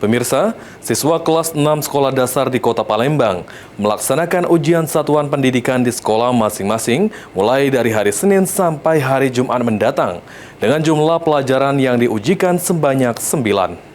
Pemirsa, siswa kelas 6 sekolah dasar di Kota Palembang melaksanakan ujian satuan pendidikan di sekolah masing-masing mulai dari hari Senin sampai hari Jumat mendatang dengan jumlah pelajaran yang diujikan sebanyak 9.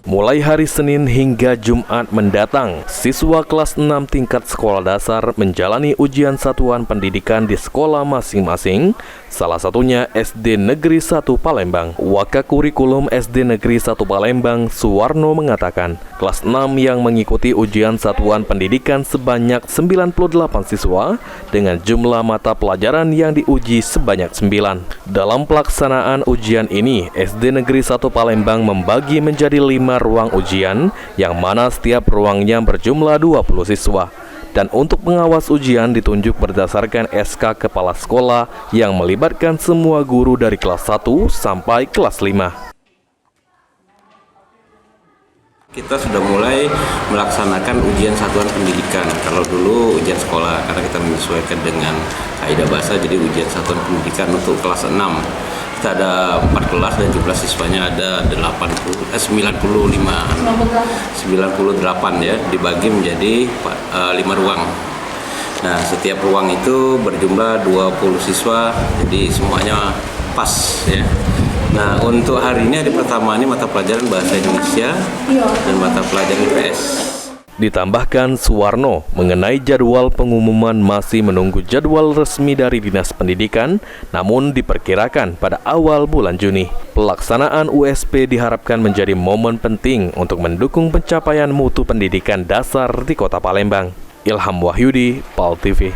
Mulai hari Senin hingga Jumat mendatang, siswa kelas 6 tingkat sekolah dasar menjalani ujian satuan pendidikan di sekolah masing-masing, salah satunya SD Negeri 1 Palembang. Wakakurikulum SD Negeri 1 Palembang, Suwarno mengatakan, kelas 6 yang mengikuti ujian satuan pendidikan sebanyak 98 siswa dengan jumlah mata pelajaran yang diuji sebanyak 9. Dalam pelaksanaan ujian ini, SD Negeri 1 Palembang membagi menjadi 5 ruang ujian, yang mana setiap ruangnya berjumlah 20 siswa. Dan untuk pengawas ujian ditunjuk berdasarkan SK Kepala Sekolah yang melibatkan semua guru dari kelas 1 sampai kelas 5. Kita sudah mulai melaksanakan ujian satuan pendidikan. Kalau dulu ujian sekolah, karena kita menyesuaikan dengan kaidah bahasa, jadi ujian satuan pendidikan untuk kelas 6. Kita ada 4 kelas dan jumlah siswanya ada 98 ya, dibagi menjadi 5 ruang. Nah, setiap ruang itu berjumlah 20 siswa, jadi semuanya pas ya. Nah, untuk hari ini hari pertama ini mata pelajaran Bahasa Indonesia dan mata pelajaran IPS. Ditambahkan Suwarno mengenai jadwal pengumuman masih menunggu jadwal resmi dari Dinas Pendidikan, namun diperkirakan pada awal bulan Juni. Pelaksanaan USP diharapkan menjadi momen penting untuk mendukung pencapaian mutu pendidikan dasar di Kota Palembang. Ilham Wahyudi, PAL TV.